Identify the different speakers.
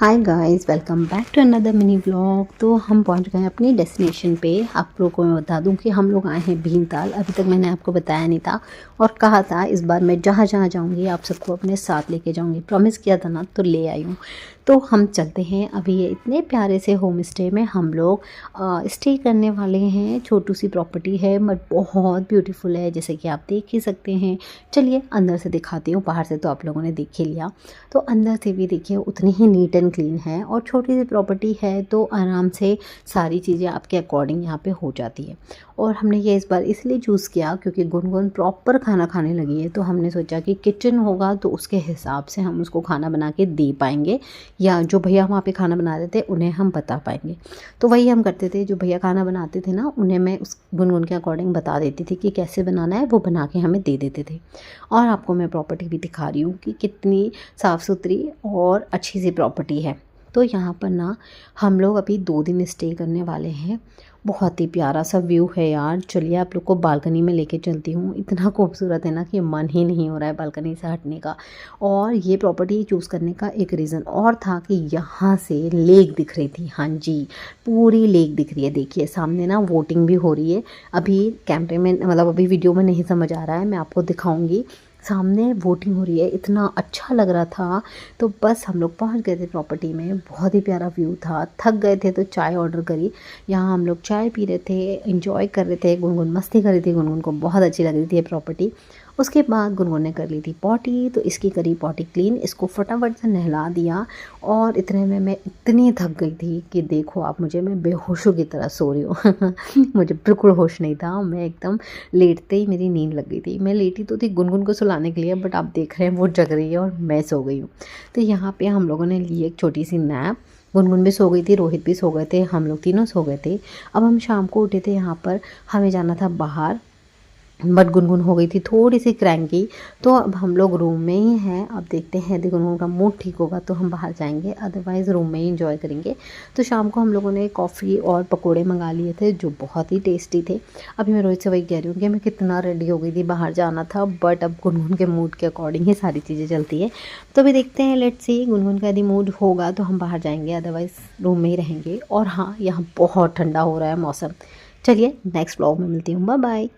Speaker 1: Hi guys, welcome back to another mini vlog. तो हम पहुंच गए हैं अपनी डेस्टिनेशन पे। आप लोगों को मैं बता दूं कि हम लोग आए हैं भीमताल। अभी तक मैंने आपको बताया नहीं था और कहा था इस बार मैं जहाँ जहाँ जाऊंगी आप सबको अपने साथ लेके जाऊंगी। प्रॉमिस किया था ना, तो ले आई हूँ। तो हम चलते हैं। अभी ये इतने प्यारे से होम स्टे में हम लोग स्टे करने वाले हैं। छोटू सी प्रॉपर्टी है बट बहुत ब्यूटीफुल है, जैसे कि आप देख ही सकते हैं। चलिए अंदर से दिखाती हूँ। बाहर से तो आप लोगों ने देख ही लिया, तो अंदर से भी देखिए उतनी ही नीट एंड क्लीन है। और छोटी सी प्रॉपर्टी है तो आराम से सारी चीज़ें आपके अकॉर्डिंग यहाँ पे हो जाती है। और हमने ये इस बार इसलिए चूज़ किया क्योंकि गुनगुन प्रॉपर खाना खाने लगी है, तो हमने सोचा कि किचन होगा तो उसके हिसाब से हम उसको खाना बना के दे पाएंगे, या जो भैया वहाँ पे खाना बना रहे थे उन्हें हम बता पाएंगे। तो वही हम करते थे, जो भैया खाना बनाते थे ना उन्हें मैं उस गुनगुन के अकॉर्डिंग बता देती थी कि कैसे बनाना है, वो बना के हमें दे देते थे। और आपको मैं प्रॉपर्टी भी दिखा रही हूँ कि कितनी साफ़ सुथरी और अच्छी सी प्रॉपर्टी है। तो यहाँ पर ना हम लोग अभी 2 दिन स्टे करने वाले हैं। बहुत ही प्यारा सा व्यू है यार। चलिए आप लोग को बालकनी में लेके चलती हूँ। इतना खूबसूरत है ना कि मन ही नहीं हो रहा है बालकनी से हटने का। और ये प्रॉपर्टी चूज़ करने का एक रीज़न और था कि यहाँ से लेक दिख रही थी। हाँ जी, पूरी लेक दिख रही है। देखिए सामने ना वोटिंग भी हो रही है। अभी कैमरे में मतलब अभी वीडियो में नहीं समझ आ रहा है, मैं आपको दिखाऊंगी। सामने वोटिंग हो रही है, इतना अच्छा लग रहा था। तो बस हम लोग पहुंच गए थे प्रॉपर्टी में। बहुत ही प्यारा व्यू था। थक गए थे तो चाय ऑर्डर करी। यहाँ हम लोग चाय पी रहे थे, एंजॉय कर रहे थे। गुनगुन मस्ती कर रही थी, गुनगुन को बहुत अच्छी लग रही थी ये प्रॉपर्टी। उसके बाद गुनगुन ने कर ली थी पॉटी, तो इसकी करी पॉटी क्लीन, इसको फटाफट से नहला दिया। और इतने में मैं इतनी थक गई थी कि देखो आप मुझे, मैं बेहोशों की तरह सो रही हूँ मुझे बिल्कुल होश नहीं था। मैं एकदम लेटते ही मेरी नींद लग गई थी। मैं लेटी तो थी गुनगुन को सुलाने के लिए, बट आप देख रहे हैं वो जग रही है और मैं सो गई हूँ। तो यहाँ पे हम लोगों ने ली एक छोटी सी नैप। गुनगुन भी सो गई थी, रोहित भी सो गए थे, हम लोग तीनों सो गए थे। अब हम शाम को उठे थे। यहाँ पर हमें जाना था बाहर, बट गुनगुन हो गई थी थोड़ी सी क्रैंकी। तो अब हम लोग रूम में ही हैं। अब देखते हैं यदि गुनगुन का मूड ठीक होगा तो हम बाहर जाएंगे, अदरवाइज़ रूम में ही इंजॉय करेंगे। तो शाम को हम लोगों ने कॉफ़ी और पकोड़े मंगा लिए थे जो बहुत ही टेस्टी थे। अभी मैं रोहित से वही कह रही हूँ कि मैं कितना रेडी हो गई थी, बाहर जाना था, बट अब गुनगुन के मूड के अकॉर्डिंग ही सारी चीज़ें चलती है। तो अभी देखते हैं, लेट्स सी। गुनगुन का यदि मूड होगा तो हम बाहर जाएंगे, अदरवाइज़ रूम में ही रहेंगे। और हाँ, यहाँ बहुत ठंडा हो रहा है मौसम। चलिए नेक्स्ट व्लॉग में मिलती हूँ। Bye bye.